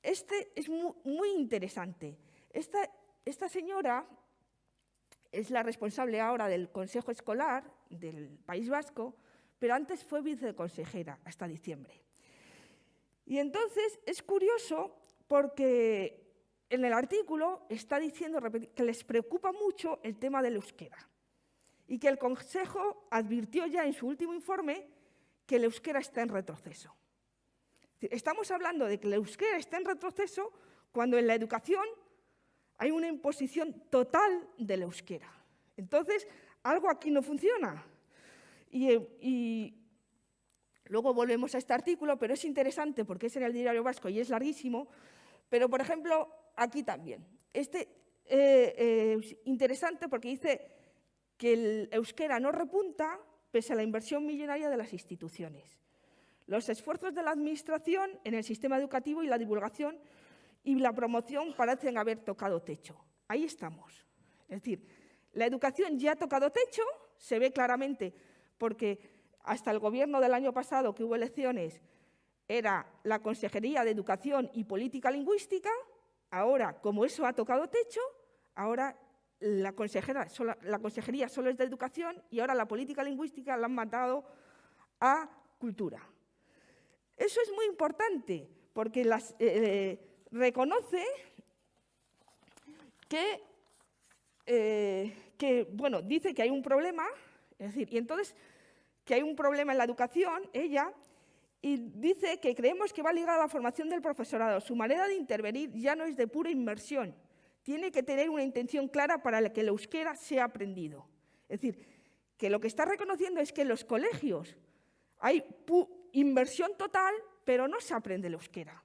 este es muy interesante. Esta señora es la responsable ahora del Consejo Escolar del País Vasco, pero antes fue viceconsejera hasta diciembre. Y entonces es curioso porque en el artículo está diciendo que les preocupa mucho el tema del euskera y que el Consejo advirtió ya en su último informe que el euskera está en retroceso. Estamos hablando de que el euskera está en retroceso cuando en la educación hay una imposición total del euskera. Entonces, algo aquí no funciona. Y luego volvemos a este artículo, pero es interesante porque es en el Diario Vasco y es larguísimo. Pero, por ejemplo, aquí también. Es interesante porque dice que el euskera no repunta pese a la inversión millonaria de las instituciones. Los esfuerzos de la Administración en el sistema educativo y la divulgación y la promoción parecen haber tocado techo. Ahí estamos. Es decir, la educación ya ha tocado techo, se ve claramente, porque hasta el gobierno del año pasado, que hubo elecciones, era la Consejería de Educación y Política Lingüística. Ahora, como eso ha tocado techo, ahora la Consejería solo es de Educación y ahora la Política Lingüística la han mandado a Cultura. Eso es muy importante, porque reconoce bueno, dice que hay un problema, es decir, y entonces que hay un problema en la educación, ella, y dice que creemos que va ligada a la formación del profesorado. Su manera de intervenir ya no es de pura inmersión, tiene que tener una intención clara para que el euskera sea aprendido. Es decir, que lo que está reconociendo es que en los colegios hay inversión total, pero no se aprende el euskera.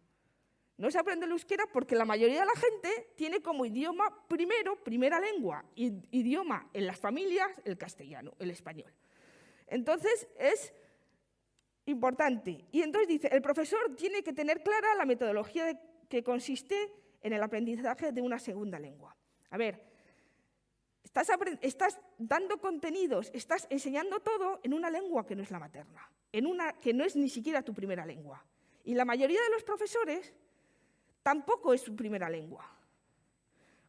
No se aprende el euskera porque la mayoría de la gente tiene como idioma primera lengua, idioma en las familias, el castellano, el español. Entonces, es importante. Y entonces dice, el profesor tiene que tener clara la metodología que consiste en el aprendizaje de una segunda lengua. A ver, estás dando contenidos, estás enseñando todo en una lengua que no es la materna, en una que no es ni siquiera tu primera lengua. Y la mayoría de los profesores tampoco es su primera lengua.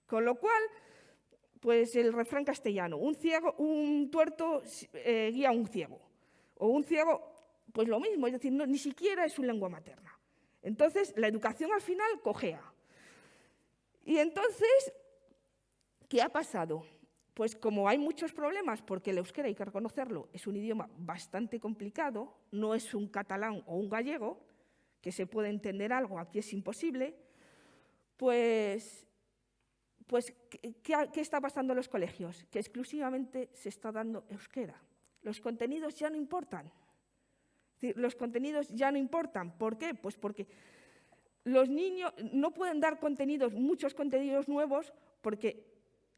Con lo cual, pues el refrán castellano, un tuerto guía a un ciego. O un ciego, pues lo mismo, es decir, ni siquiera es su lengua materna. Entonces, la educación al final cojea. Y entonces, ¿qué ha pasado? Pues como hay muchos problemas, porque el euskera, hay que reconocerlo, es un idioma bastante complicado, no es un catalán o un gallego, que se puede entender algo, aquí es imposible, pues ¿qué está pasando en los colegios? Que exclusivamente se está dando euskera. Los contenidos ya no importan. Es decir, los contenidos ya no importan. ¿Por qué? Pues porque los niños no pueden dar muchos contenidos nuevos, porque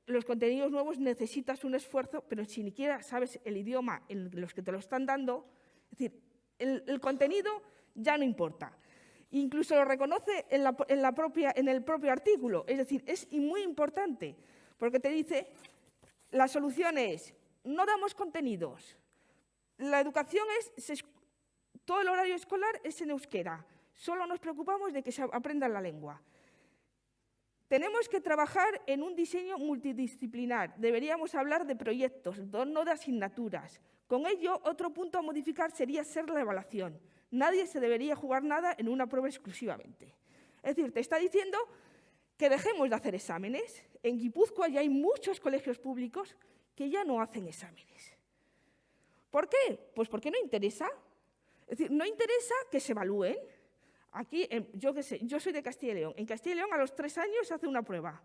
los contenidos nuevos necesitas un esfuerzo, pero si ni siquiera sabes el idioma en los que te lo están dando, es decir, el contenido ya no importa. Incluso lo reconoce en el propio artículo. Es decir, es muy importante, porque te dice, la solución es, no damos contenidos. La educación todo el horario escolar es en euskera. Solo nos preocupamos de que se aprendan la lengua. Tenemos que trabajar en un diseño multidisciplinar. Deberíamos hablar de proyectos, no de asignaturas. Con ello, otro punto a modificar sería la evaluación. Nadie se debería jugar nada en una prueba exclusivamente. Es decir, te está diciendo que dejemos de hacer exámenes. En Guipúzcoa ya hay muchos colegios públicos que ya no hacen exámenes. ¿Por qué? Pues porque no interesa. Es decir, no interesa que se evalúen. Aquí, yo qué sé, yo soy de Castilla y León. En Castilla y León a los 3 años se hace una prueba,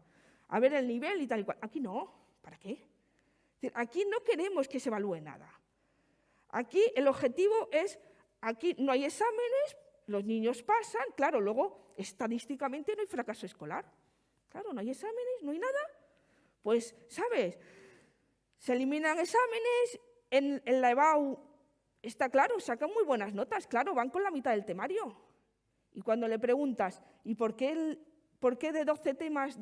a ver el nivel y tal y cual. Aquí no, ¿para qué? Es decir, aquí no queremos que se evalúe nada. Aquí el objetivo es, aquí no hay exámenes, los niños pasan, claro, luego estadísticamente no hay fracaso escolar. Claro, no hay exámenes, no hay nada. Pues, ¿sabes? Se eliminan exámenes, en la EBAU está claro, sacan muy buenas notas, claro, van con la mitad del temario. Y cuando le preguntas, ¿y por qué de 12 temas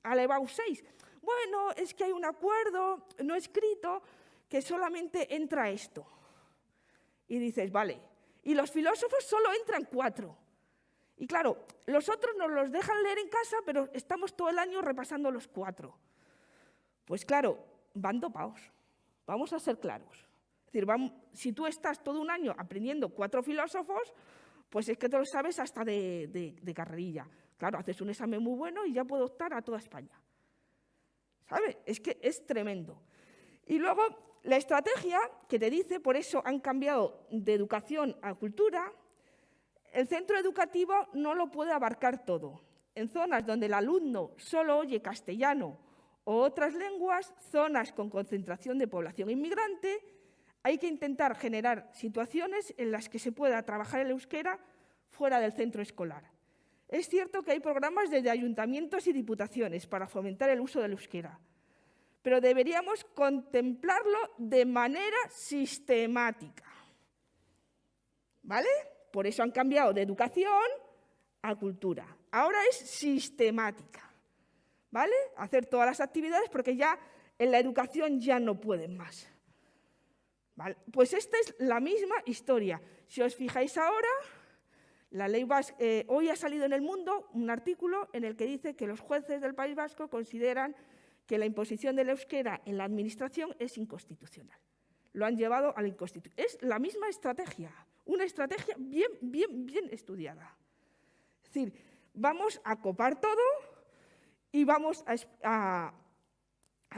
a la EBAU 6? Bueno, es que hay un acuerdo no escrito que solamente entra esto. Y dices, vale, y los filósofos solo entran 4. Y claro, los otros nos los dejan leer en casa, pero estamos todo el año repasando los 4. Pues claro, van dopados. Vamos a ser claros. Es decir, si tú estás todo un año aprendiendo 4 filósofos, pues es que te lo sabes hasta de carrerilla. Claro, haces un examen muy bueno y ya puedo optar a toda España. ¿Sabes? Es que es tremendo. Y luego, la estrategia que te dice, por eso han cambiado de educación a cultura, el centro educativo no lo puede abarcar todo. En zonas donde el alumno solo oye castellano o otras lenguas, zonas con concentración de población inmigrante, hay que intentar generar situaciones en las que se pueda trabajar el euskera fuera del centro escolar. Es cierto que hay programas desde ayuntamientos y diputaciones para fomentar el uso del euskera, pero deberíamos contemplarlo de manera sistemática. ¿Vale? Por eso han cambiado de educación a cultura. Ahora es sistemática. ¿Vale? Hacer todas las actividades porque ya en la educación ya no pueden más. ¿Vale? Pues esta es la misma historia. Si os fijáis ahora, la ley vasca, hoy ha salido en El Mundo un artículo en el que dice que los jueces del País Vasco consideran que la imposición del euskera en la administración es inconstitucional. Lo han llevado a la inconstitucional. Es la misma estrategia, una estrategia bien estudiada. Es decir, vamos a copar todo y vamos a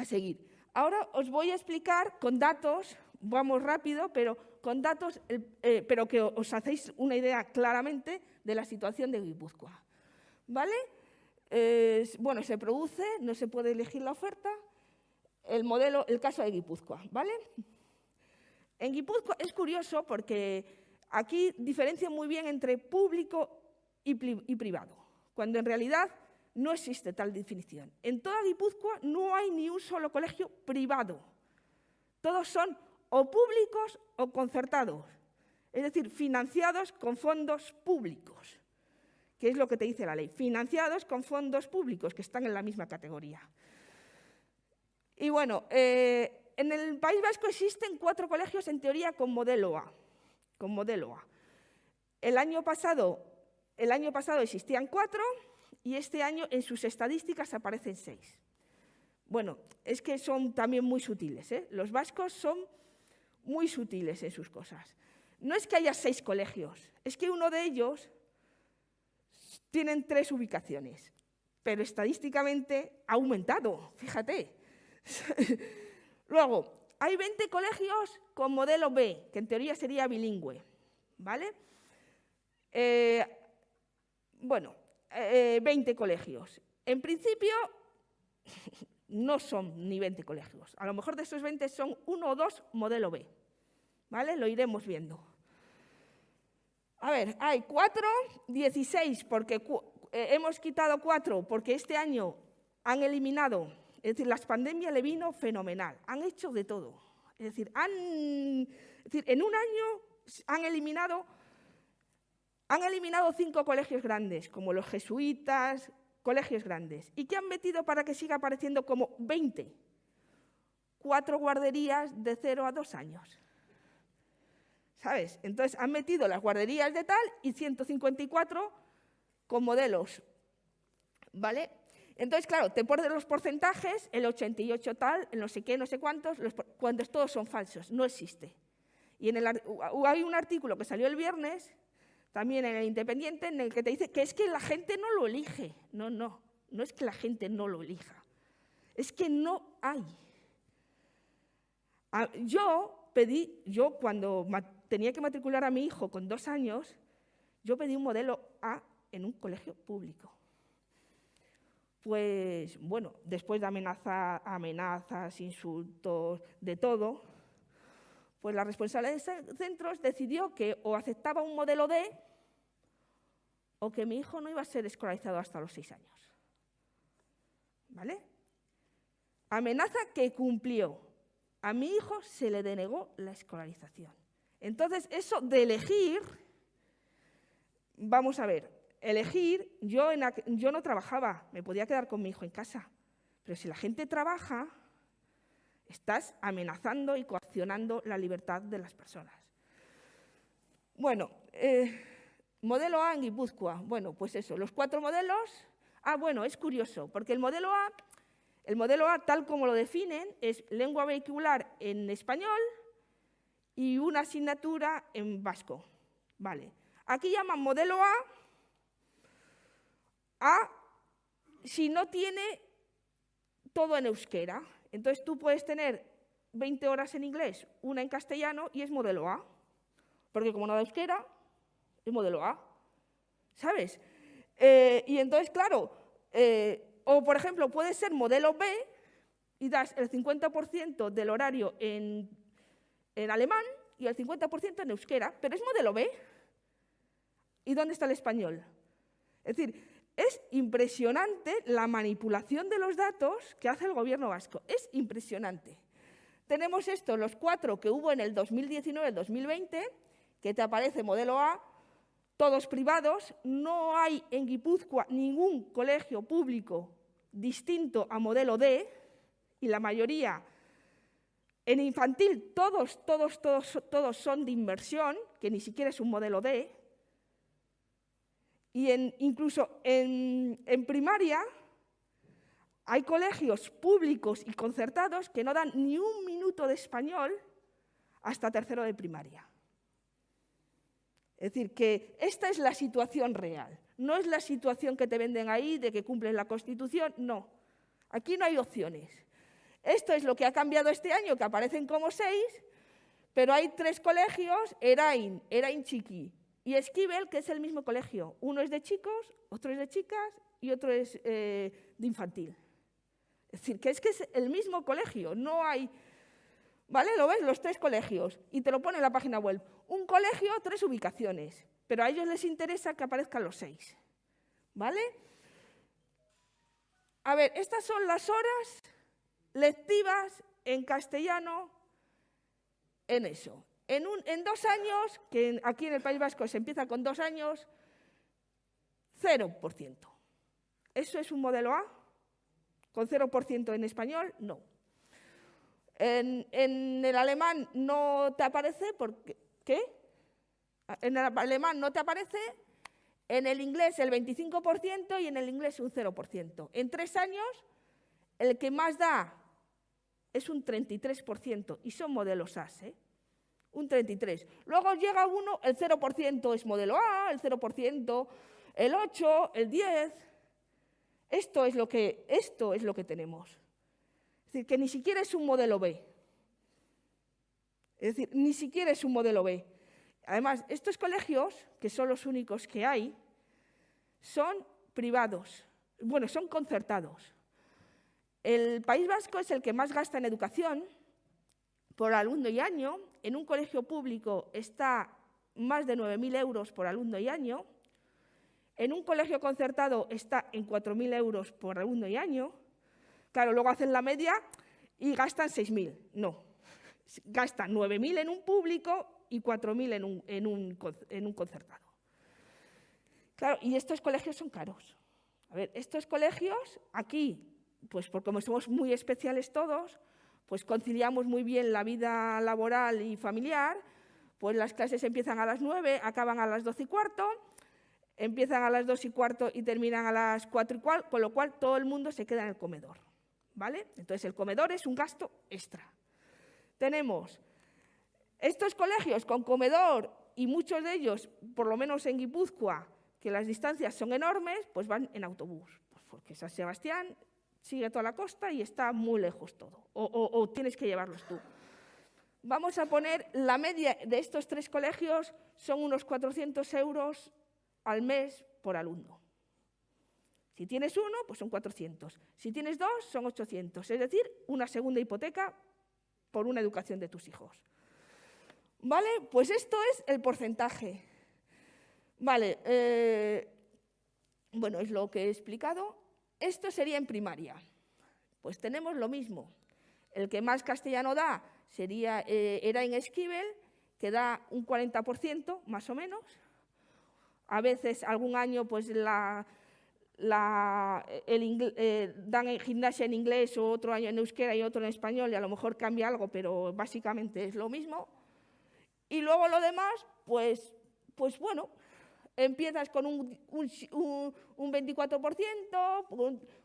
seguir. Ahora os voy a explicar con datos, vamos rápido, pero con datos, pero que os hacéis una idea claramente de la situación de Guipúzcoa. ¿Vale? Bueno, se produce, no se puede elegir la oferta, el caso de Guipúzcoa, ¿vale? En Guipúzcoa es curioso porque aquí diferencian muy bien entre público y privado, cuando en realidad no existe tal definición. En toda Guipúzcoa no hay ni un solo colegio privado. Todos son o públicos o concertados, es decir, financiados con fondos públicos, que es lo que te dice la ley, financiados con fondos públicos, que están en la misma categoría. Y bueno, en el País Vasco existen 4 colegios en teoría con modelo A. El año pasado existían 4 y este año en sus estadísticas aparecen 6. Bueno, es que son también muy sutiles, ¿eh? Los vascos son muy sutiles en sus cosas. No es que haya 6 colegios, es que uno de ellos tienen 3 ubicaciones, pero estadísticamente ha aumentado, fíjate. Luego, hay 20 colegios con modelo B, que en teoría sería bilingüe, ¿vale? 20 colegios. En principio, no son ni 20 colegios. A lo mejor de esos 20 son 1 o 2 modelo B, ¿vale? Lo iremos viendo. A ver, hay 4, 16, porque hemos quitado 4 porque este año han eliminado, es decir, la pandemia le vino fenomenal, han hecho de todo. Es decir, en un año han eliminado 5 colegios grandes, como los jesuitas, colegios grandes. ¿Y qué han metido para que siga apareciendo como 20? 4 guarderías de 0 a 2 años. ¿Sabes? Entonces han metido las guarderías de tal y 154 con modelos. ¿Vale? Entonces, claro, te ponen los porcentajes, el 88 tal, el no sé qué, no sé cuántos, cuando todos son falsos, no existe. Y hay un artículo que salió el viernes, también en el Independiente, en el que te dice que es que la gente no lo elige. No es que la gente no lo elija, es que no hay. Yo cuando tenía que matricular a mi hijo con 2 años, yo pedí un modelo A en un colegio público. Pues, bueno, después de amenazas, insultos, de todo, pues la responsable de centros decidió que o aceptaba un modelo D o que mi hijo no iba a ser escolarizado hasta los 6 años. ¿Vale? Amenaza que cumplió. A mi hijo se le denegó la escolarización. Entonces, eso de elegir, vamos a ver, elegir, yo no trabajaba, me podía quedar con mi hijo en casa, pero si la gente trabaja, estás amenazando y coaccionando la libertad de las personas. Bueno, Modelo A en Guipúzcoa. Bueno, pues eso, los 4 modelos. Ah, bueno, es curioso, porque el modelo A, tal como lo definen, es lengua vehicular en español y una asignatura en vasco. Vale. Aquí llaman modelo A si no tiene todo en euskera. Entonces tú puedes tener 20 horas en inglés, una en castellano y es modelo A. Porque como no da euskera, es modelo A. ¿Sabes? Y entonces, claro, o por ejemplo, puede ser modelo B y das el 50% del horario en alemán y el 50% en euskera, pero es modelo B. ¿Y dónde está el español? Es decir, es impresionante la manipulación de los datos que hace el gobierno vasco. Es impresionante. Tenemos estos, los 4 que hubo en el 2019-2020, que te aparece modelo A, todos privados. No hay en Guipúzcoa ningún colegio público distinto a modelo D, y la mayoría en infantil, todos son de inmersión, que ni siquiera es un modelo D. Y incluso en primaria hay colegios públicos y concertados que no dan ni un minuto de español hasta tercero de primaria. Es decir, que esta es la situación real. No es la situación que te venden ahí de que cumples la Constitución, no. Aquí no hay opciones. Esto es lo que ha cambiado este año, que aparecen como 6, pero hay 3 colegios, Erain Txiki y Esquivel, que es el mismo colegio. Uno es de chicos, otro es de chicas y otro es de infantil. Es decir, que es el mismo colegio, no hay... ¿Vale? ¿Lo ves? Los 3 colegios. Y te lo pone en la página web. Un colegio, 3 ubicaciones. Pero a ellos les interesa que aparezcan los 6. ¿Vale? A ver, estas son las horas lectivas en castellano en eso. En 2 años, que aquí en el País Vasco se empieza con 2 años, 0%. ¿Eso es un modelo A? ¿Con 0% en español? No. En el alemán no te aparece porque... ¿Qué? En el alemán no te aparece, en el inglés el 25% y en el inglés un 0%. En 3 años, el que más da es un 33% y son modelos A, ¿eh? Un 33%. Luego llega uno, el 0% es modelo A, el 0%, el 8%, el 10%. Esto es lo que tenemos. Es decir, que ni siquiera es un modelo B. Es decir, ni siquiera es un modelo B. Además, estos colegios, que son los únicos que hay, son privados. Bueno, son concertados. El País Vasco es el que más gasta en educación por alumno y año. En un colegio público está más de 9.000 euros por alumno y año. En un colegio concertado está en 4.000 euros por alumno y año. Claro, luego hacen la media y gastan 6.000. No, gastan 9.000 en un público y 4.000 en un concertado. Claro, y estos colegios son caros. A ver, estos colegios, aquí, pues como somos muy especiales todos, pues conciliamos muy bien la vida laboral y familiar, pues las clases empiezan a las 9, acaban a las 12:15, empiezan a las 2:15 y terminan a las 4:15, con lo cual todo el mundo se queda en el comedor, ¿vale? Entonces el comedor es un gasto extra. Tenemos estos colegios con comedor y muchos de ellos, por lo menos en Guipúzcoa, que las distancias son enormes, pues van en autobús, pues porque San Sebastián sigue toda la costa y está muy lejos todo, o tienes que llevarlos tú. Vamos a poner la media de estos 3 colegios, son unos 400 euros al mes por alumno. Si tienes uno, pues son 400. Si tienes 2, son 800. Es decir, una segunda hipoteca por una educación de tus hijos. ¿Vale? Pues esto es el porcentaje. Vale, bueno, es lo que he explicado. Esto sería en primaria. Pues tenemos lo mismo. El que más castellano da era en Esquivel, que da un 40%, más o menos. A veces, algún año, pues dan en gimnasia en inglés o otro año en euskera y otro en español y a lo mejor cambia algo, pero básicamente es lo mismo. Y luego lo demás, pues bueno, empiezas con un 24%,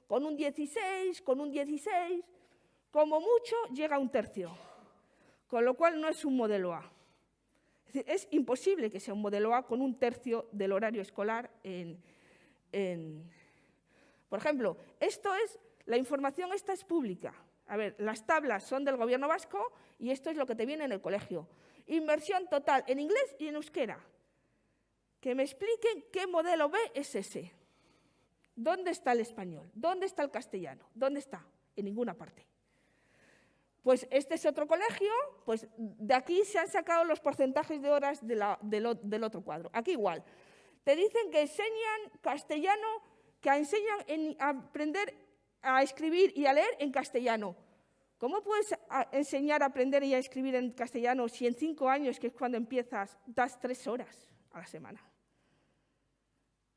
con un 16%, con un 16%, como mucho llega a un tercio, con lo cual no es un modelo A. Es decir, es imposible que sea un modelo A con un tercio del horario escolar Por ejemplo, la información esta es pública. A ver, las tablas son del Gobierno vasco y esto es lo que te viene en el colegio. Inversión total en inglés y en euskera. Que me expliquen qué modelo B es ese. ¿Dónde está el español? ¿Dónde está el castellano? ¿Dónde está? En ninguna parte. Pues este es otro colegio, pues de aquí se han sacado los porcentajes de horas del otro cuadro. Aquí igual. Te dicen que enseñan castellano, que enseñan a aprender a escribir y a leer en castellano. ¿Cómo puedes enseñar a aprender y a escribir en castellano si en 5 años, que es cuando empiezas, das 3 horas a la semana?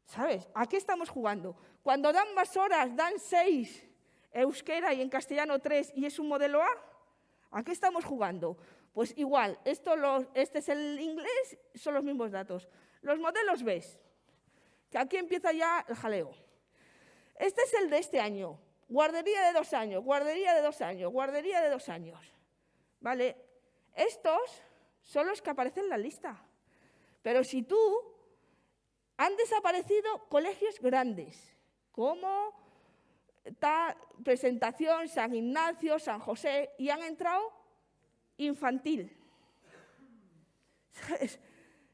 ¿Sabes? ¿A qué estamos jugando? Cuando dan más horas, dan 6 euskera y en castellano 3 y es un modelo A. ¿A qué estamos jugando? Pues igual, este es el inglés, son los mismos datos. Los modelos B, que aquí empieza ya el jaleo. Este es el de este año. Guardería de 2 años, guardería de 2 años, guardería de 2 años. ¿Vale? Estos son los que aparecen en la lista. Pero si han desaparecido colegios grandes, como Presentación, San Ignacio, San José, y han entrado infantil. ¿Sabes?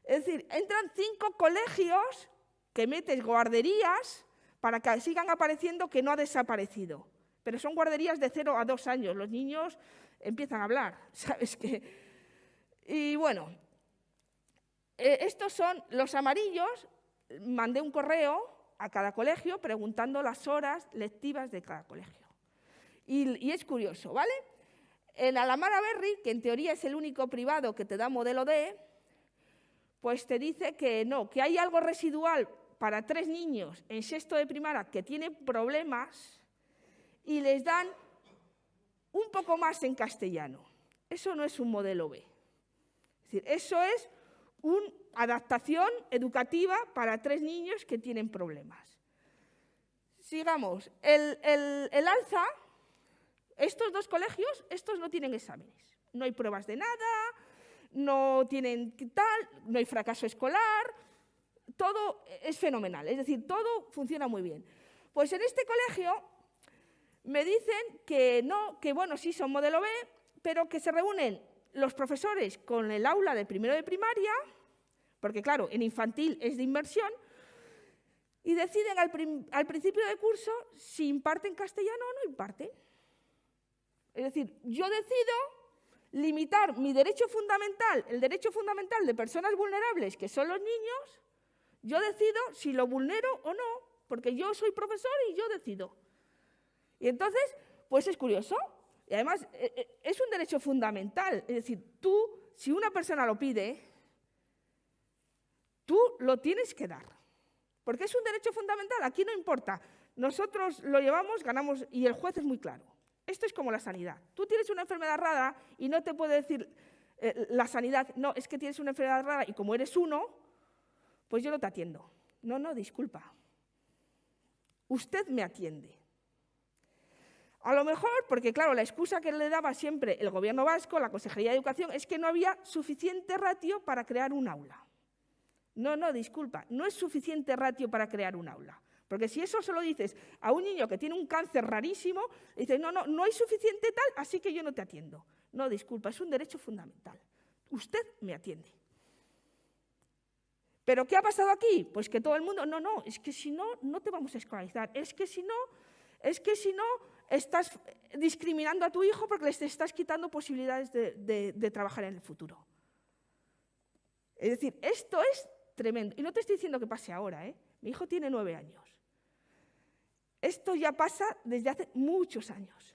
Es decir, entran 5 colegios que metes guarderías para que sigan apareciendo que no ha desaparecido. Pero son guarderías de 0 a 2 años. Los niños empiezan a hablar, ¿sabes qué? Y bueno, estos son los amarillos. Mandé un correo a cada colegio preguntando las horas lectivas de cada colegio. Y es curioso, ¿vale? En Alamara Berri, que en teoría es el único privado que te da modelo D, pues te dice que no, que hay algo residual para 3 niños en 6º de primaria que tienen problemas y les dan un poco más en castellano. Eso no es un modelo B. Es decir, eso es una adaptación educativa para 3 niños que tienen problemas. Sigamos. El Alza, estos 2 colegios, estos no tienen exámenes. No hay pruebas de nada, no tienen tal, no hay fracaso escolar, todo es fenomenal, es decir, todo funciona muy bien. Pues en este colegio me dicen que no, que bueno, sí son modelo B, pero que se reúnen los profesores con el aula de 1º de primaria, porque claro, en infantil es de inmersión, y deciden al principio de curso si imparten castellano o no imparten. Es decir, yo decido limitar mi derecho fundamental, el derecho fundamental de personas vulnerables, que son los niños, yo decido si lo vulnero o no, porque yo soy profesor y yo decido. Y entonces, pues es curioso. Y además, es un derecho fundamental. Es decir, si una persona lo pide, tú lo tienes que dar. Porque es un derecho fundamental. Aquí no importa. Nosotros lo llevamos, ganamos, y el juez es muy claro. Esto es como la sanidad. Tú tienes una enfermedad rara y no te puede decir la sanidad, no, es que tienes una enfermedad rara y como eres uno, pues yo no te atiendo. No, disculpa. Usted me atiende. A lo mejor, porque claro, la excusa que le daba siempre el Gobierno vasco, la Consejería de Educación, es que no había suficiente ratio para crear un aula. No, disculpa, no es suficiente ratio para crear un aula. Porque si eso se lo dices a un niño que tiene un cáncer rarísimo, dices, no hay suficiente tal, así que yo no te atiendo. No, disculpa, es un derecho fundamental. Usted me atiende. ¿Pero qué ha pasado aquí? Pues que todo el mundo, no, es que si no, no te vamos a escolarizar. Es que si no, estás discriminando a tu hijo porque les estás quitando posibilidades de trabajar en el futuro. Es decir, esto es tremendo. Y no te estoy diciendo que pase ahora, ¿eh? Mi hijo tiene 9 años. Esto ya pasa desde hace muchos años.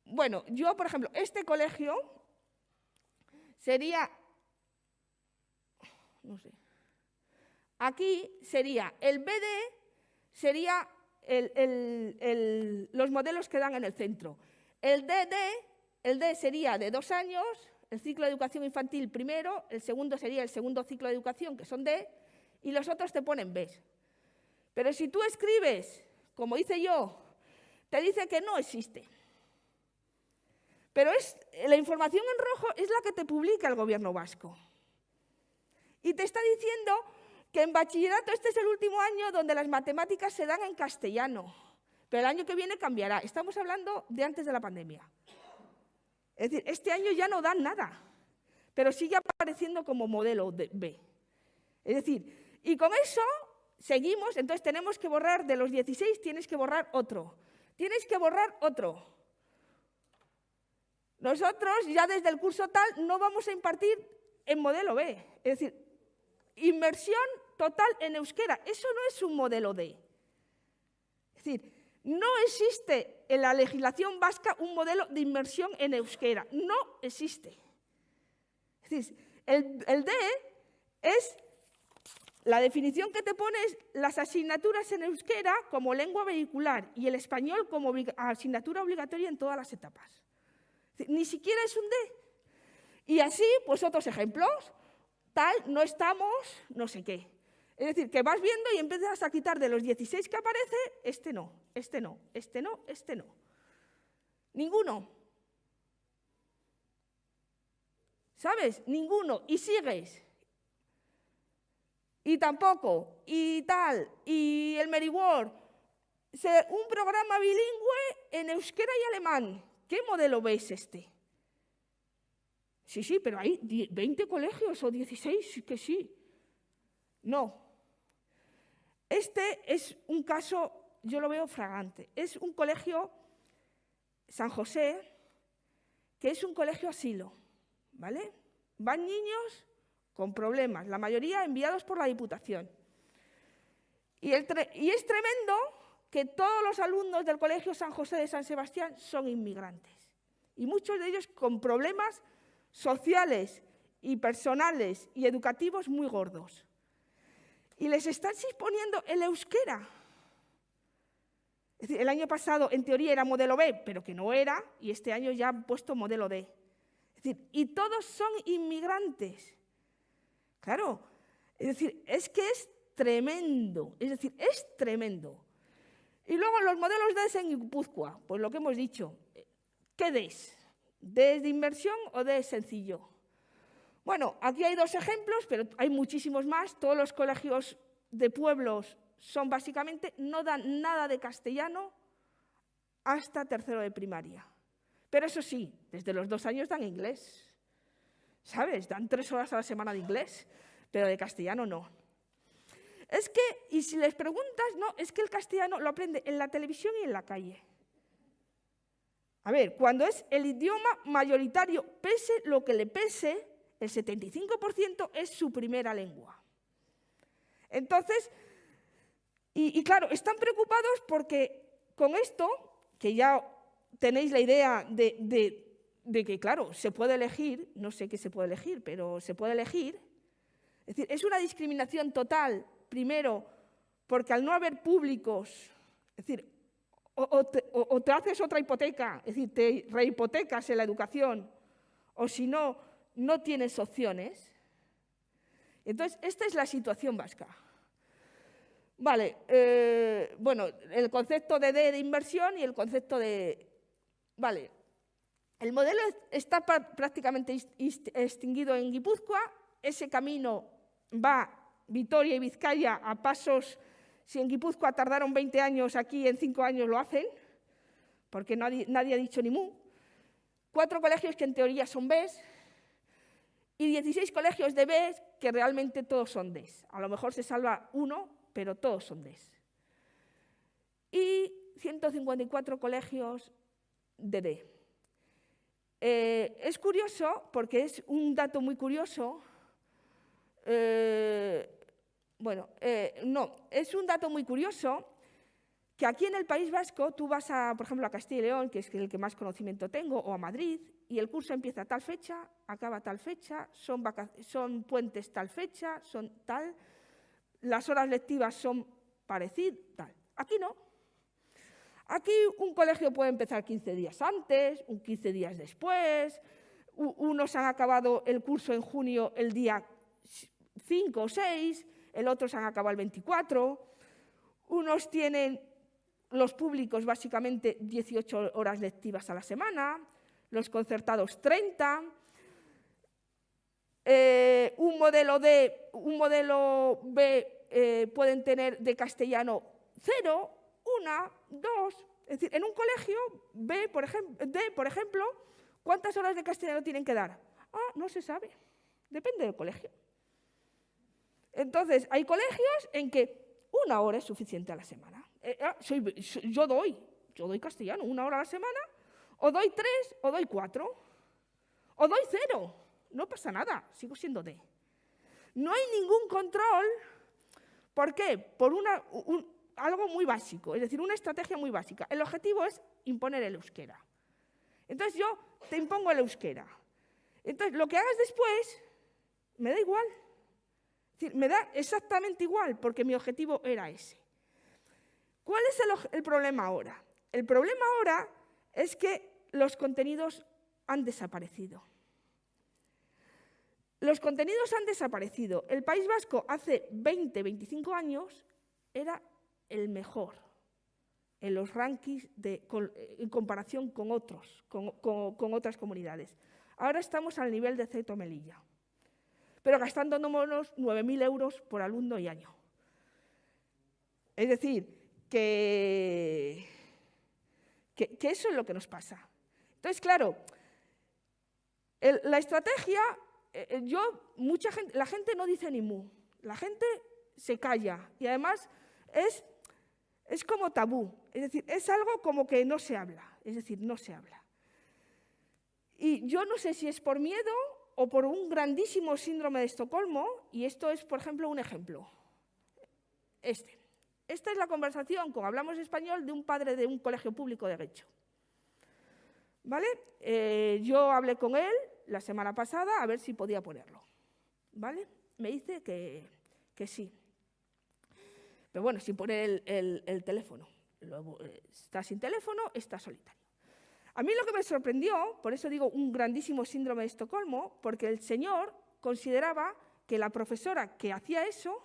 Bueno, yo, por ejemplo, este colegio sería, no sé, aquí sería el BD, sería los modelos que dan en el centro. El D sería de 2 años, el ciclo de educación infantil primero, el segundo sería el segundo ciclo de educación, que son D, y los otros te ponen B. Pero si tú escribes, como hice yo, te dice que no existe. Pero la información en rojo es la que te publica el gobierno vasco. Y te está diciendo que en bachillerato este es el último año donde las matemáticas se dan en castellano. Pero el año que viene cambiará. Estamos hablando de antes de la pandemia. Es decir, este año ya no dan nada, pero sigue apareciendo como modelo B. Es decir, y con eso seguimos, entonces tenemos que borrar de los 16, tienes que borrar otro. Tienes que borrar otro. Nosotros ya desde el curso tal no vamos a impartir en modelo B. Es decir, inmersión total en euskera. Eso no es un modelo D. Es decir, no existe en la legislación vasca un modelo de inmersión en euskera. No existe. Es decir, el D es la definición que te pone es las asignaturas en euskera como lengua vehicular y el español como asignatura obligatoria en todas las etapas. Es decir, ni siquiera es un D. Y así, pues otros ejemplos. Tal, no estamos, no sé qué. Es decir, que vas viendo y empiezas a quitar de los 16 que aparece, este no, este no, este no, este no. Ninguno. ¿Sabes? Ninguno. Y sigues. Y tampoco. Y tal. Y el Meriword. Un programa bilingüe en euskera y alemán. ¿Qué modelo ves este? Sí, pero hay 20 colegios o 16 que sí. No. Este es un caso, yo lo veo flagrante. Es un colegio San José, que es un colegio asilo, ¿vale? Van niños con problemas, la mayoría enviados por la Diputación. Y es tremendo que todos los alumnos del Colegio San José de San Sebastián son inmigrantes. Y muchos de ellos con problemas sociales y personales y educativos muy gordos. Y les están imponiendo el euskera. Es decir, el año pasado, en teoría, era modelo B, pero que no era, y este año ya han puesto modelo D. Es decir, y todos son inmigrantes. Claro, es decir, es que es tremendo, es decir, es tremendo. Y luego los modelos D en Guipúzcoa, pues lo que hemos dicho. ¿Qué D es? ¿D de inversión o D sencillo? Bueno, aquí hay dos ejemplos, pero hay muchísimos más. Todos los colegios de pueblos son básicamente, no dan nada de castellano hasta tercero de primaria. Pero eso sí, desde los 2 años dan inglés. ¿Sabes? Dan 3 horas a la semana de inglés, pero de castellano no. Es que, y si les preguntas, no, es que el castellano lo aprende en la televisión y en la calle. A ver, cuando es el idioma mayoritario, pese lo que le pese, el 75% es su primera lengua. Entonces, y claro, están preocupados porque con esto, que ya tenéis la idea de que, claro, se puede elegir, no sé qué se puede elegir, pero se puede elegir. Es decir, es una discriminación total, primero, porque al no haber públicos, es decir, o te haces otra hipoteca, es decir, te rehipotecas en la educación, o si no, no tienes opciones. Entonces, esta es la situación vasca. Vale, bueno, el concepto de D de inversión y el concepto de... Vale, el modelo está prácticamente extinguido en Guipúzcoa. Ese camino va Vitoria y Vizcaya a pasos. Si en Guipúzcoa tardaron 20 años, aquí en 5 años lo hacen, porque nadie ha dicho ni mu. 4 colegios que en teoría son Bs y 16 colegios de Bs que realmente todos son Ds. A lo mejor se salva uno, pero todos son Ds. Y 154 colegios de D. Es curioso, porque es un dato muy curioso. Es un dato muy curioso que aquí en el País Vasco tú vas, por ejemplo, a Castilla y León, que es el que más conocimiento tengo, o a Madrid, y el curso empieza a tal fecha, acaba a tal fecha, son puentes tal fecha, son tal, las horas lectivas son parecidas, tal. Aquí no. Aquí un colegio puede empezar 15 días antes, 15 días después, Unos han acabado el curso en junio el día 5 o 6, el otros han acabado el 24. Unos tienen, los públicos, básicamente 18 horas lectivas a la semana, los concertados 30. Un modelo B pueden tener de castellano 0, 1, 2. Es decir, en un colegio D, por ejemplo, ¿cuántas horas de castellano tienen que dar? No se sabe. Depende del colegio. Entonces, hay colegios en que 1 hora es suficiente a la semana. Yo doy castellano 1 hora a la semana, o doy 3, o doy 4, o doy 0. No pasa nada, sigo siendo D. No hay ningún control. ¿Por qué? Por algo muy básico, es decir, una estrategia muy básica. El objetivo es imponer el euskera. Entonces yo te impongo el euskera. Entonces lo que hagas después me da igual. Es decir, me da exactamente igual porque mi objetivo era ese. ¿Cuál es el problema ahora? El problema ahora es que los contenidos han desaparecido. Los contenidos han desaparecido. El País Vasco hace 20, 25 años era el mejor en los rankings en comparación con otras comunidades. Ahora estamos al nivel de Ceuta o Melilla, pero gastándonos 9.000 euros por alumno y año. Es decir, que eso es lo que nos pasa. Entonces, claro, la estrategia, la gente no dice ni mu, la gente se calla y además es como tabú, es decir, es algo como que no se habla, es decir, no se habla. Y yo no sé si es por miedo o por un grandísimo síndrome de Estocolmo, y esto es, por ejemplo, un ejemplo. Esta es la conversación con Hablamos Español de un padre de un colegio público de Guecho. ¿Vale? Yo hablé con él la semana pasada a ver si podía ponerlo. ¿Vale? Me dice que sí. Pero bueno, sin poner el teléfono. Está sin teléfono, está solitario. A mí lo que me sorprendió, por eso digo un grandísimo síndrome de Estocolmo, porque el señor consideraba que la profesora que hacía eso,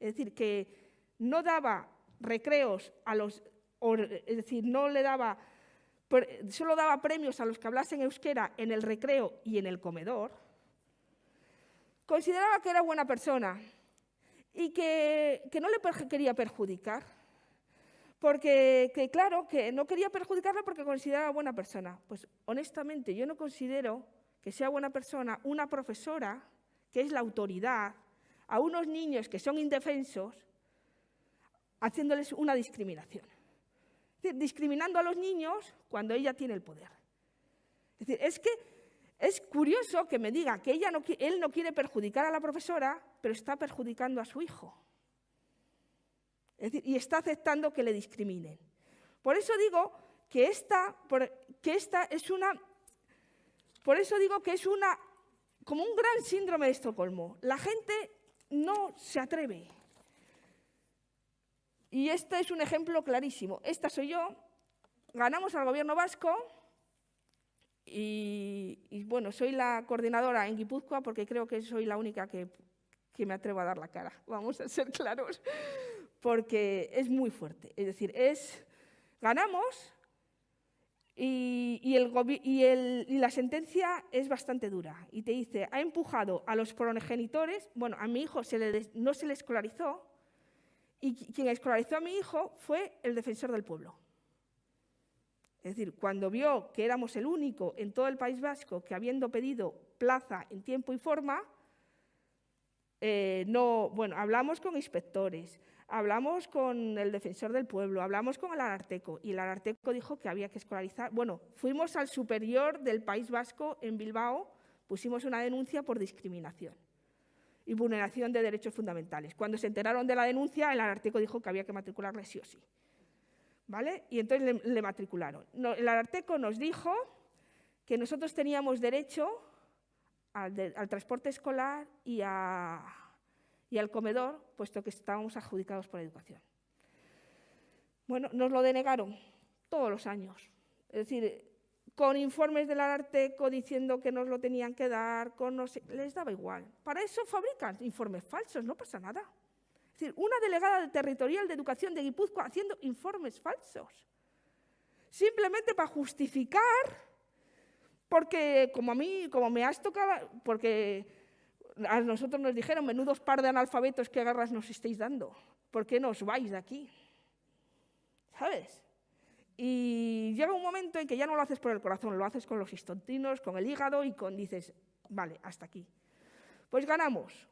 es decir, que no daba recreos es decir, solo daba premios a los que hablasen euskera en el recreo y en el comedor, consideraba que era buena persona y que no le quería perjudicar, porque claro, que no quería perjudicarla porque consideraba buena persona. Pues honestamente yo no considero que sea buena persona una profesora, que es la autoridad, a unos niños que son indefensos, haciéndoles una discriminación. Es decir, discriminando a los niños cuando ella tiene el poder. Es decir, es que es curioso que me diga que él no quiere perjudicar a la profesora, pero está perjudicando a su hijo. Es decir, y está aceptando que le discriminen. Por eso digo que es como un gran síndrome de Estocolmo. La gente no se atreve. Y este es un ejemplo clarísimo. Esta soy yo, ganamos al gobierno vasco y bueno, soy la coordinadora en Guipúzcoa porque creo que soy la única que me atrevo a dar la cara, vamos a ser claros, porque es muy fuerte. Es decir, ganamos y la sentencia es bastante dura y te dice, ha empujado a los progenitores, bueno, a mi hijo no se le escolarizó, y quien escolarizó a mi hijo fue el defensor del pueblo. Es decir, cuando vio que éramos el único en todo el País Vasco que habiendo pedido plaza en tiempo y forma, hablamos con inspectores, hablamos con el defensor del pueblo, hablamos con el Ararteko y el Ararteko dijo que había que escolarizar. Bueno, fuimos al superior del País Vasco en Bilbao, pusimos una denuncia por discriminación y vulneración de derechos fundamentales. Cuando se enteraron de la denuncia, el Ararteko dijo que había que matricularle sí o sí. ¿Vale? Y entonces le matricularon. El Ararteko nos dijo que nosotros teníamos derecho al transporte escolar y al comedor, puesto que estábamos adjudicados por educación. Bueno, nos lo denegaron todos los años. Es decir, con informes del Ararteko diciendo que nos lo tenían que dar, con no sé, les daba igual. Para eso fabrican informes falsos, no pasa nada. Es decir, una delegada territorial de Educación de Guipúzcoa haciendo informes falsos. Simplemente para justificar, porque como me has tocado, porque a nosotros nos dijeron, menudos par de analfabetos, qué garras nos estáis dando. ¿Por qué no os vais de aquí? ¿Sabes? Y llega un momento en que ya no lo haces por el corazón, lo haces con los intestinos, con el hígado y dices, vale, hasta aquí. Pues ganamos.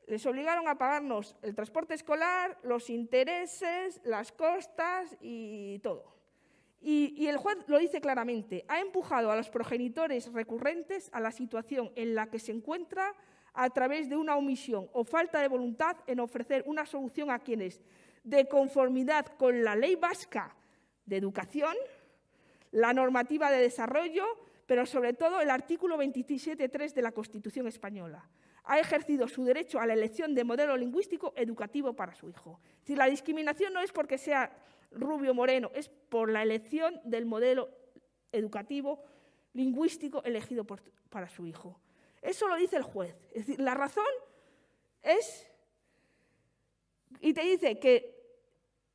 Les obligaron a pagarnos el transporte escolar, los intereses, las costas y todo. Y el juez lo dice claramente, ha empujado a los progenitores recurrentes a la situación en la que se encuentra a través de una omisión o falta de voluntad en ofrecer una solución a quienes, de conformidad con la ley vasca de educación, la normativa de desarrollo, pero sobre todo el artículo 27.3 de la Constitución española, ha ejercido su derecho a la elección de modelo lingüístico educativo para su hijo. Es decir, la discriminación no es porque sea rubio o moreno, es por la elección del modelo educativo lingüístico elegido para su hijo. Eso lo dice el juez. Es decir, la razón es, y te dice que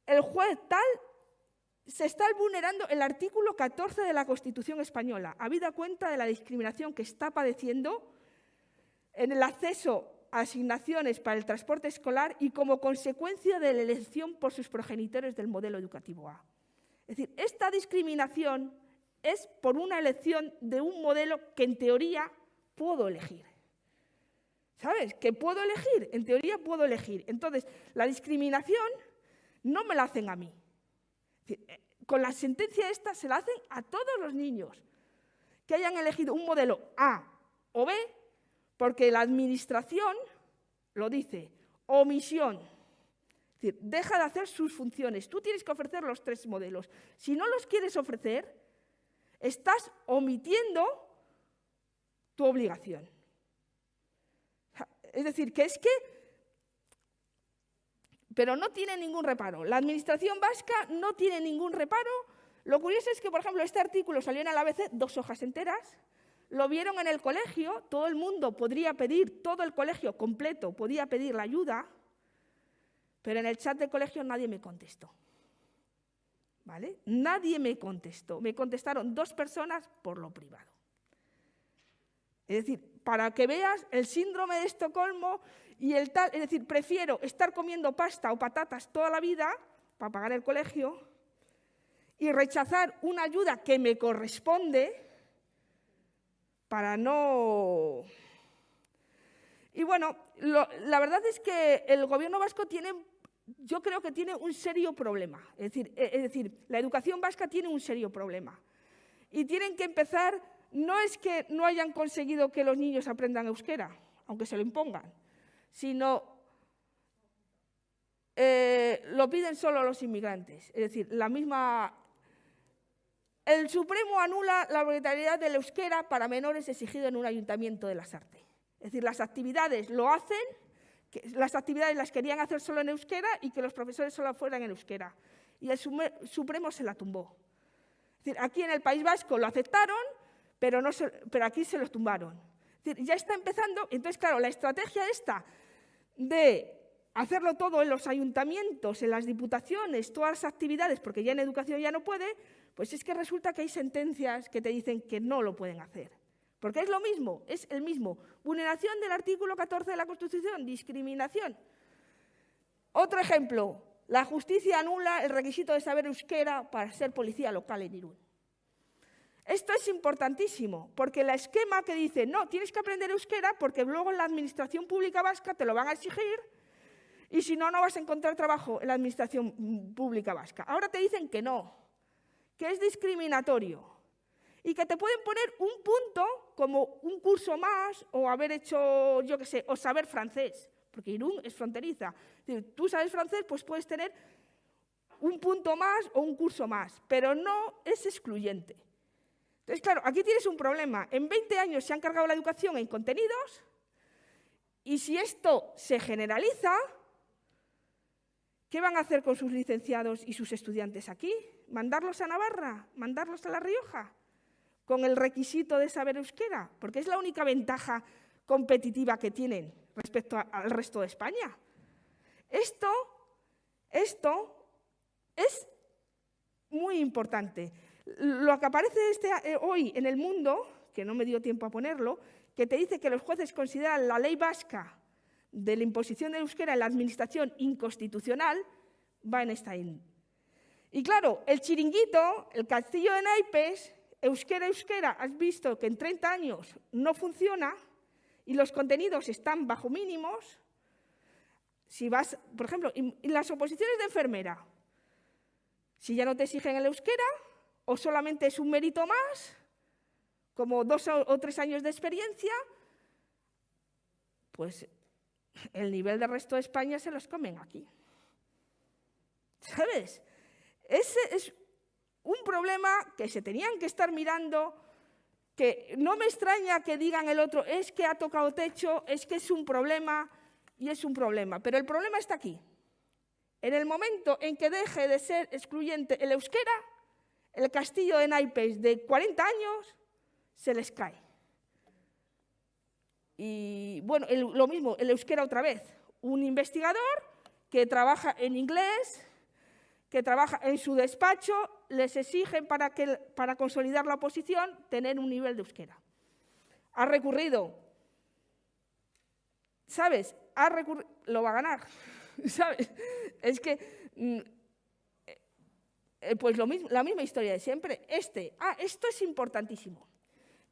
el juez tal se está vulnerando el artículo 14 de la Constitución española, habida cuenta de la discriminación que está padeciendo en el acceso a asignaciones para el transporte escolar y como consecuencia de la elección por sus progenitores del modelo educativo A. Es decir, esta discriminación es por una elección de un modelo que en teoría puedo elegir. ¿Sabes? Que puedo elegir, en teoría puedo elegir. Entonces, la discriminación no me la hacen a mí. Es decir, con la sentencia esta se la hacen a todos los niños que hayan elegido un modelo A o B, porque la administración lo dice, omisión. Es decir, deja de hacer sus funciones. Tú tienes que ofrecer los 3 modelos. Si no los quieres ofrecer, estás omitiendo tu obligación. Es decir, que es que... Pero no tiene ningún reparo. La administración vasca no tiene ningún reparo. Lo curioso es que, por ejemplo, este artículo salió en el ABC 2 hojas enteras. Lo vieron en el colegio, todo el mundo podría pedir, todo el colegio completo podía pedir la ayuda, pero en el chat del colegio nadie me contestó. ¿Vale? Nadie me contestó. Me contestaron 2 personas por lo privado. Es decir, para que veas el síndrome de Estocolmo y el tal, es decir, prefiero estar comiendo pasta o patatas toda la vida para pagar el colegio y rechazar una ayuda que me corresponde para no... Y bueno, la verdad es que el gobierno vasco yo creo que tiene un serio problema. Es decir, la educación vasca tiene un serio problema. Y tienen que empezar, no es que no hayan conseguido que los niños aprendan euskera, aunque se lo impongan, sino lo piden solo los inmigrantes. Es decir, el Supremo anula la obligatoriedad del euskera para menores exigido en un ayuntamiento de Lasarte. Es decir, las actividades lo hacen, las actividades las querían hacer solo en euskera y que los profesores solo fueran en euskera. Y el Supremo se la tumbó. Es decir, aquí en el País Vasco lo aceptaron, pero aquí se los tumbaron. Es decir, ya está empezando, entonces claro, la estrategia esta de hacerlo todo en los ayuntamientos, en las diputaciones, todas las actividades, porque ya en educación ya no puede, pues es que resulta que hay sentencias que te dicen que no lo pueden hacer. Porque es lo mismo, es el mismo. Vulneración del artículo 14 de la Constitución, discriminación. Otro ejemplo, la justicia anula el requisito de saber euskera para ser policía local en Irún. Esto es importantísimo, porque el esquema que dice, no, tienes que aprender euskera porque luego en la administración pública vasca te lo van a exigir y si no, no vas a encontrar trabajo en la administración pública vasca. Ahora te dicen que no, que es discriminatorio y que te pueden poner un punto como un curso más o haber hecho, yo qué sé, o saber francés, porque Irún es fronteriza. Es decir, tú sabes francés, pues puedes tener un punto más o un curso más, pero no es excluyente. Entonces, claro, aquí tienes un problema. En 20 años se han cargado la educación en contenidos y si esto se generaliza, ¿qué van a hacer con sus licenciados y sus estudiantes aquí? ¿Mandarlos a Navarra? ¿Mandarlos a La Rioja? con el requisito de saber euskera, porque es la única ventaja competitiva que tienen respecto al resto de España. Esto es muy importante. Lo que aparece hoy en El Mundo, que no me dio tiempo a ponerlo, que te dice que los jueces consideran la ley vasca de la imposición del euskera en la administración inconstitucional, va en esta línea. Y claro, el chiringuito, el castillo de naipes, euskera, has visto que en 30 años no funciona y los contenidos están bajo mínimos. Si vas, por ejemplo, en las oposiciones de enfermera, si ya no te exigen el euskera o solamente es un mérito más, como 2 o 3 años de experiencia, pues el nivel del resto de España se los comen aquí. ¿Sabes? Ese es un problema que se tenían que estar mirando, que no me extraña que digan el otro, es que ha tocado techo, es que es un problema, y es un problema. Pero el problema está aquí. En el momento en que deje de ser excluyente el euskera, el castillo de naipes de 40 años se les cae. Y bueno, lo mismo, el euskera otra vez. Un investigador que trabaja en inglés, que trabaja en su despacho, les exigen para consolidar la oposición tener un nivel de euskera. Ha recurrido, ¿sabes? Lo va a ganar, ¿sabes? Es que, pues la misma historia de siempre. Esto es importantísimo,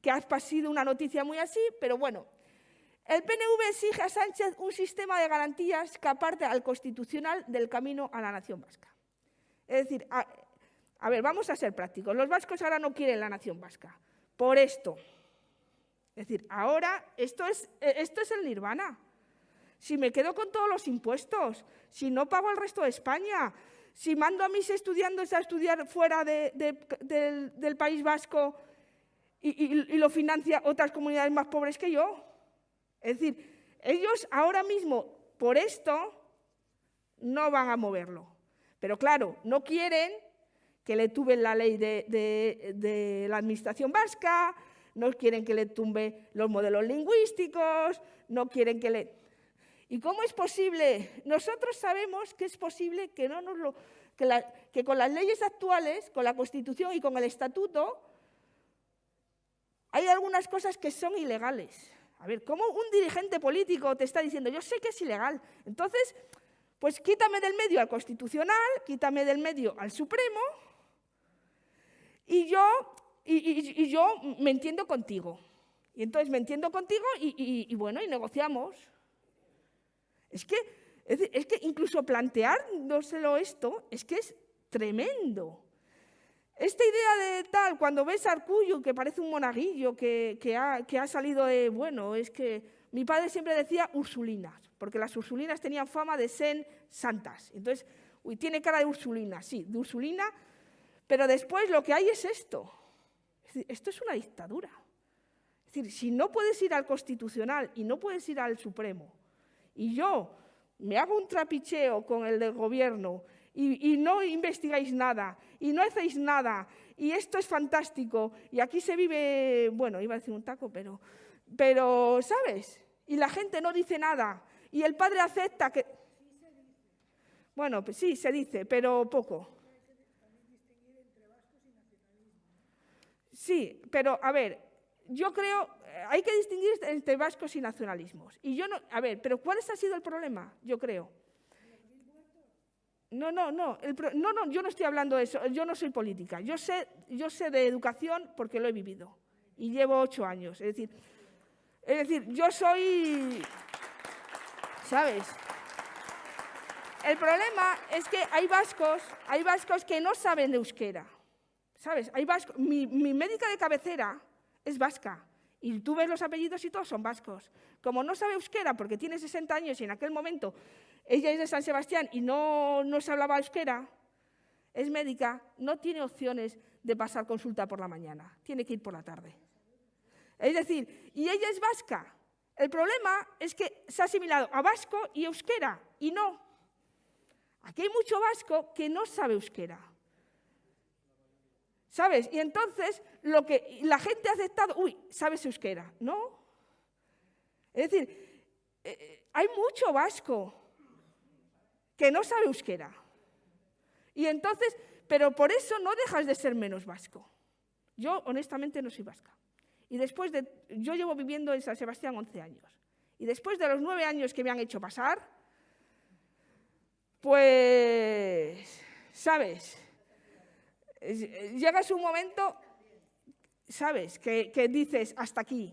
que ha sido una noticia muy así, pero bueno. El PNV exige a Sánchez un sistema de garantías que aparte al constitucional del camino a la nación vasca. Es decir, a ver, vamos a ser prácticos. Los vascos ahora no quieren la nación vasca. Por esto. Es decir, ahora esto es el nirvana. Si me quedo con todos los impuestos, si no pago al resto de España, si mando a mis estudiantes a estudiar fuera del País Vasco y lo financia otras comunidades más pobres que yo. Es decir, ellos ahora mismo, por esto, no van a moverlo. Pero claro, no quieren que le tumben la ley de la administración vasca, no quieren que le tumbe los modelos lingüísticos, no quieren que le... ¿Y cómo es posible? Nosotros sabemos que es posible que, que con las leyes actuales, con la Constitución y con el Estatuto, hay algunas cosas que son ilegales. A ver, ¿cómo un dirigente político te está diciendo, yo sé que es ilegal? Entonces, pues quítame del medio al Constitucional, quítame del medio al Supremo, y yo me entiendo contigo. Y entonces me entiendo contigo y bueno, y negociamos. Es que incluso planteándoselo esto, es que es tremendo. Esta idea de tal, cuando ves a Arcuyo, que parece un monaguillo, que ha salido de, bueno, es que mi padre siempre decía ursulinas, porque las ursulinas tenían fama de ser santas. Entonces, tiene cara de ursulina, sí, de ursulina, pero después lo que hay es esto. Es decir, esto es una dictadura. Es decir, si no puedes ir al Constitucional y no puedes ir al Supremo, y yo me hago un trapicheo con el del gobierno y no investigáis nada, y no hacéis nada, y esto es fantástico, y aquí se vive, bueno, iba a decir un taco, pero ¿sabes? Y la gente no dice nada, y el padre acepta que... Bueno, pues sí, se dice, pero poco. Sí, pero a ver, yo creo, hay que distinguir entre vascos y nacionalismos. Y yo no, a ver, pero ¿cuál ha sido el problema? Yo creo. No, yo no estoy hablando de eso, yo no soy política. Yo sé de educación porque lo he vivido y llevo 8 años. Es decir, yo soy, ¿sabes? El problema es que hay vascos que no saben de euskera, ¿sabes? Mi médica de cabecera es vasca y tú ves los apellidos y todos son vascos. Como no sabe euskera porque tiene 60 años y en aquel momento ella es de San Sebastián y no se hablaba euskera, es médica, no tiene opciones de pasar consulta por la mañana, tiene que ir por la tarde. Es decir, y ella es vasca. El problema es que se ha asimilado a vasco y euskera, y no. Aquí hay mucho vasco que no sabe euskera. ¿sabes? Y entonces lo que la gente ha aceptado, uy, ¿sabes euskera? ¿No? Es decir, hay mucho vasco que no sabe euskera. Y entonces, pero por eso no dejas de ser menos vasco. Yo, honestamente, no soy vasca. Y yo llevo viviendo en San Sebastián 11 años. Y después de los 9 años que me han hecho pasar, pues, ¿sabes? Llegas un momento, ¿sabes? Que dices, hasta aquí.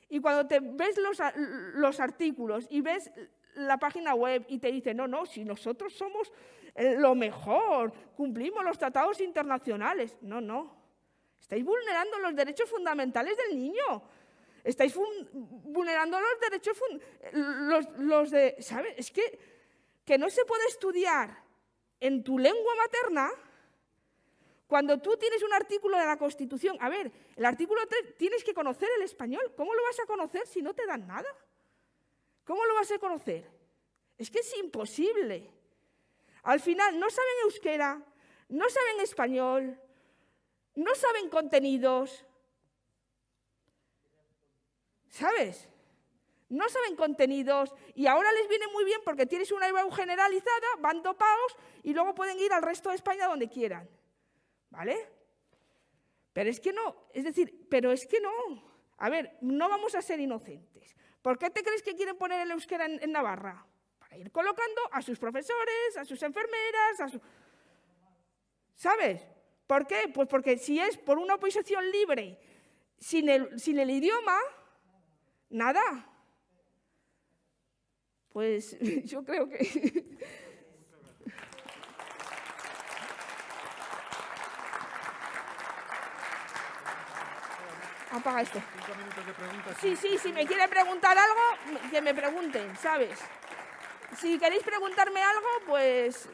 Y cuando te ves los artículos y ves la página web y te dicen, no, si nosotros somos lo mejor, cumplimos los tratados internacionales. No. Estáis vulnerando los derechos fundamentales del niño. Estáis vulnerando los derechos los de, ¿sabes? Es que no se puede estudiar en tu lengua materna cuando tú tienes un artículo de la Constitución. A ver, el artículo 3, tienes que conocer el español. ¿Cómo lo vas a conocer si no te dan nada? ¿Cómo lo vas a conocer? Es que es imposible. Al final no saben euskera, no saben español, no saben contenidos, ¿sabes? No saben contenidos y ahora les viene muy bien porque tienes una EBAU generalizada, van dopados y luego pueden ir al resto de España donde quieran, ¿vale? Pero es que no, A ver, no vamos a ser inocentes. ¿Por qué te crees que quieren poner el euskera en Navarra? Para ir colocando a sus profesores, a sus enfermeras, ¿sabes? ¿Por qué? Pues porque si es por una oposición libre, sin el idioma, nada. Pues yo creo que... Apaga esto. 5 minutos de preguntas. Sí, si me quiere preguntar algo, que me pregunten, ¿sabes? Si queréis preguntarme algo, pues...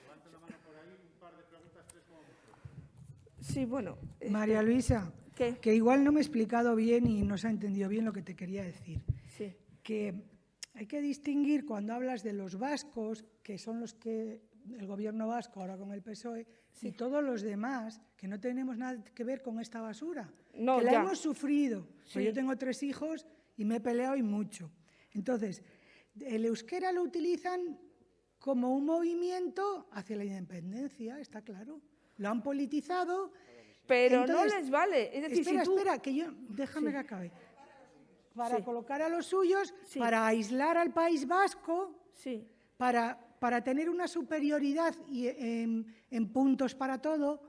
Levanten la mano por ahí, un par de preguntas, 3 como mucho. Sí, bueno... María Luisa, ¿Qué? que igual no me he explicado bien y no se ha entendido bien lo que te quería decir. Sí. Que hay que distinguir cuando hablas de los vascos, que son los que el gobierno vasco ahora con el PSOE, Sí. y todos los demás, que no tenemos nada que ver con esta basura, No, que la ya. hemos sufrido. Sí. Pues yo tengo 3 hijos y me he peleado y mucho. Entonces, el euskera lo utilizan como un movimiento hacia la independencia, está claro. Lo han politizado. Pero Entonces, no les vale. Es decir, espera, que yo, déjame Sí. que acabe. Para Sí. colocar a los suyos, Sí. para aislar al País Vasco, Sí, para tener una superioridad en puntos para todo,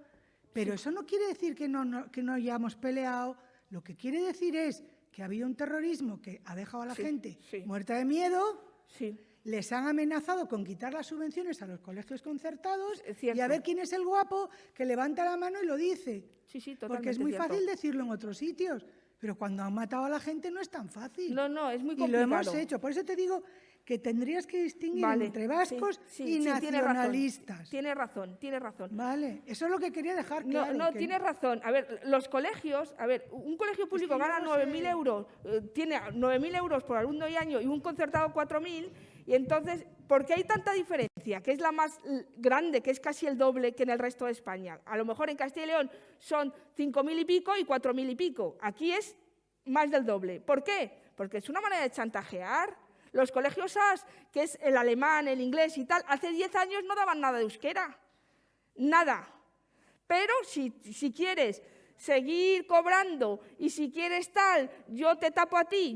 pero eso no quiere decir que no hayamos peleado. Lo que quiere decir es que ha habido un terrorismo que ha dejado a la Sí, gente sí. muerta de miedo, sí. les han amenazado con quitar las subvenciones a los colegios concertados Es cierto. y a ver quién es el guapo que levanta la mano y lo dice. Sí, totalmente Porque es muy cierto. fácil decirlo en otros sitios, pero cuando han matado a la gente no es tan fácil. No, es muy y complicado. lo hemos hecho. Por eso te digo que tendrías que distinguir Vale, entre vascos sí, y tiene razón. nacionalistas. Tiene razón. Vale, eso es lo que quería dejar No, claro. que tienes razón. A ver, los colegios, un colegio público que yo gana no 9.000 sé. euros, tiene 9.000 euros por alumno y año y un concertado 4.000, y entonces, ¿por qué hay tanta diferencia? Que es la más grande, que es casi el doble que en el resto de España. A lo mejor en Castilla y León son 5.000 y pico y 4.000 y pico. Aquí es más del doble. ¿Por qué? Porque es una manera de chantajear. Los colegios SAS, que es el alemán, el inglés y tal, hace 10 años no daban nada de euskera. Nada. Pero si quieres seguir cobrando y si quieres tal, yo te tapo a ti,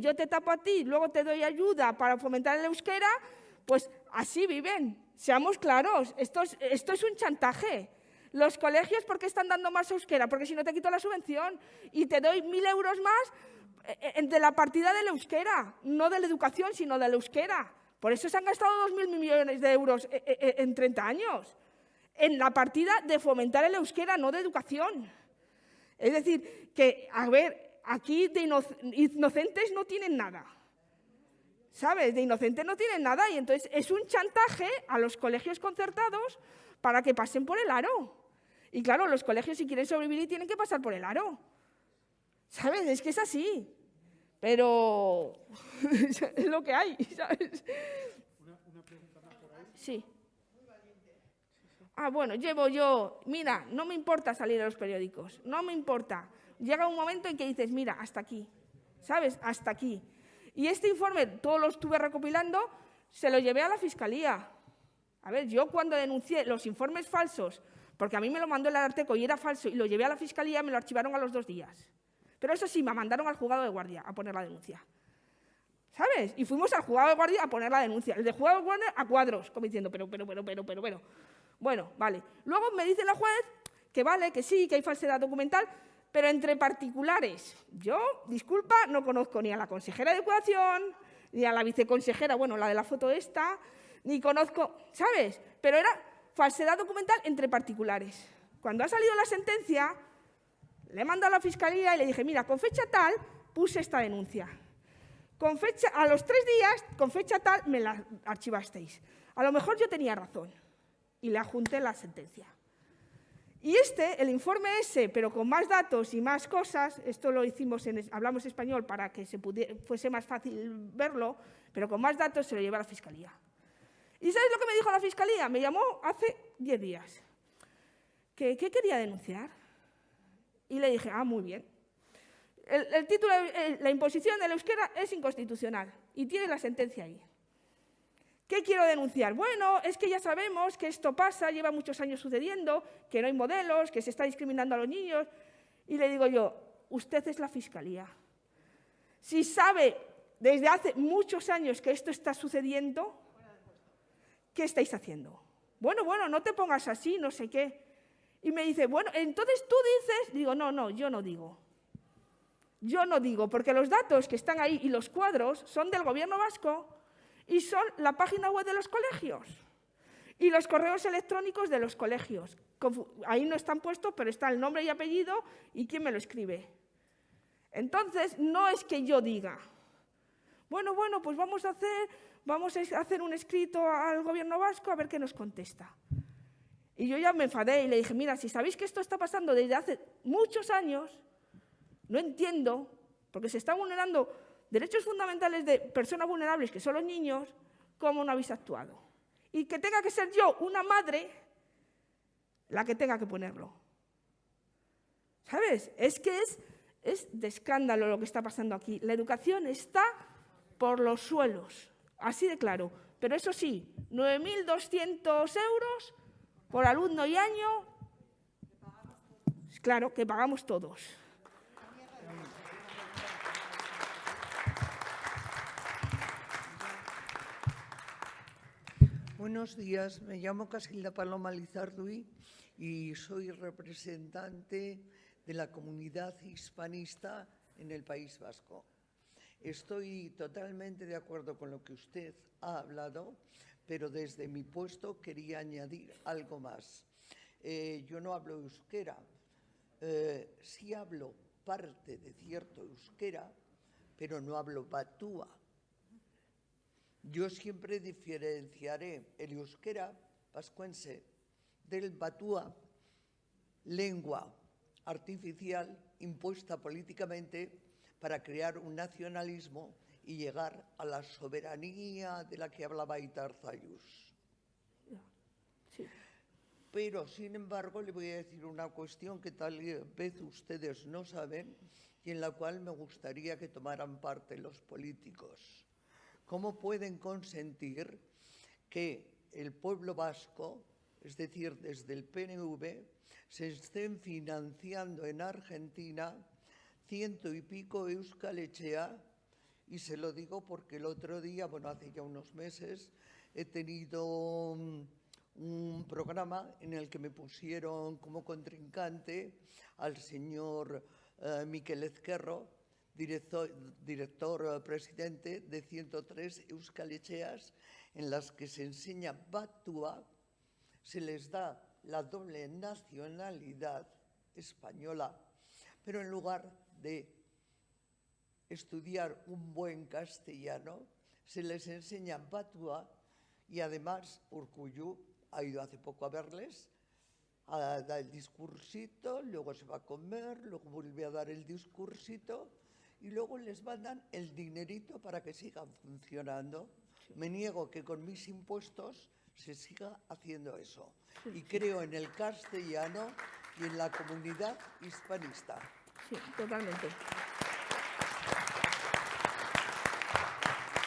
luego te doy ayuda para fomentar el euskera, pues así viven. Seamos claros, esto es un chantaje. Los colegios, ¿por qué están dando más euskera? Porque si no te quito la subvención y te doy 1.000 euros más de la partida del euskera, no de la educación, sino del euskera. Por eso se han gastado 2.000 millones de euros en 30 años, en la partida de fomentar el euskera, no de educación. Es decir, que, a ver, aquí de inocentes no tienen nada, ¿sabes? De inocentes no tienen nada y entonces es un chantaje a los colegios concertados para que pasen por el aro. Y claro, los colegios si quieren sobrevivir tienen que pasar por el aro. ¿Sabes? Es que es así. Pero es lo que hay, ¿sabes? Una pregunta más por ahí. Sí. Ah, bueno, llevo yo, mira, no me importa salir a los periódicos, no me importa. Llega un momento en que dices, mira, hasta aquí, ¿sabes? Hasta aquí. Y este informe, todo lo estuve recopilando, se lo llevé a la Fiscalía. A ver, yo cuando denuncié los informes falsos, porque a mí me lo mandó el Ararteko y era falso, y lo llevé a la Fiscalía, me lo archivaron a los 2 días. Pero eso sí, me mandaron al juzgado de guardia a poner la denuncia. ¿Sabes? Y fuimos al juzgado de guardia a poner la denuncia. El de juzgado de guardia a cuadros, como diciendo, pero. Bueno, vale. Luego me dice la juez que vale, que sí, que hay falsedad documental, pero entre particulares. Yo, disculpa, no conozco ni a la consejera de Educación, ni a la viceconsejera, bueno, la de la foto esta, ni conozco, ¿sabes? Pero era falsedad documental entre particulares. Cuando ha salido la sentencia, le he mandado a la Fiscalía y le dije, mira, con fecha tal puse esta denuncia. Con fecha, a los 3 días, con fecha tal, me la archivasteis. A lo mejor yo tenía razón y le adjunté la sentencia. Y el informe ese, pero con más datos y más cosas, esto lo hicimos, hablamos español para que fuese más fácil verlo, pero con más datos se lo llevé a la Fiscalía. ¿Y sabes lo que me dijo la Fiscalía? Me llamó hace 10 días. ¿Qué quería denunciar? Y le dije, muy bien. El título, la imposición del euskera es inconstitucional y tiene la sentencia ahí. ¿Qué quiero denunciar? Bueno, es que ya sabemos que esto pasa, lleva muchos años sucediendo, que no hay modelos, que se está discriminando a los niños. Y le digo yo, usted es la Fiscalía. Si sabe desde hace muchos años que esto está sucediendo, ¿qué estáis haciendo? Bueno, no te pongas así, no sé qué. Y me dice, bueno, entonces tú dices, digo, no, yo no digo. Yo no digo, porque los datos que están ahí y los cuadros son del Gobierno vasco y son la página web de los colegios y los correos electrónicos de los colegios. Ahí no están puestos, pero está el nombre y apellido y quién me lo escribe. Entonces, no es que yo diga, bueno, pues vamos a hacer un escrito al Gobierno vasco a ver qué nos contesta. Y yo ya me enfadé y le dije, mira, si sabéis que esto está pasando desde hace muchos años, no entiendo, porque se están vulnerando derechos fundamentales de personas vulnerables, que son los niños, ¿cómo no habéis actuado? Y que tenga que ser yo, una madre, la que tenga que ponerlo. ¿Sabes? Es que es de escándalo lo que está pasando aquí. La educación está por los suelos, así de claro. Pero eso sí, 9.200 euros por alumno y año, claro, que pagamos todos. Buenos días, me llamo Casilda Paloma Lizarduy y soy representante de la comunidad hispanista en el País Vasco. Estoy totalmente de acuerdo con lo que usted ha hablado, pero desde mi puesto quería añadir algo más. Yo no hablo euskera, sí hablo parte de cierto euskera, pero no hablo batúa. Yo siempre diferenciaré el euskera vascuense del batúa, lengua artificial impuesta políticamente para crear un nacionalismo y llegar a la soberanía de la que hablaba Itarzaius. Sí. Pero, sin embargo, le voy a decir una cuestión que tal vez ustedes no saben y en la cual me gustaría que tomaran parte los políticos. ¿Cómo pueden consentir que el pueblo vasco, es decir, desde el PNV, se estén financiando en Argentina 100 y pico Euskal Etxea? Y se lo digo porque el otro día, hace ya unos meses, he tenido un programa en el que me pusieron como contrincante al señor Mikel Ezquerro, director presidente de 103 Euskal Etxeas, en las que se enseña batúa, se les da la doble nacionalidad española, pero en lugar de estudiar un buen castellano, se les enseña batúa y además Urkullu ha ido hace poco a verles, a dar el discursito, luego se va a comer, luego vuelve a dar el discursito y luego les mandan el dinerito para que sigan funcionando. Me niego que con mis impuestos se siga haciendo eso. Y creo en el castellano y en la comunidad hispanista. Sí, totalmente.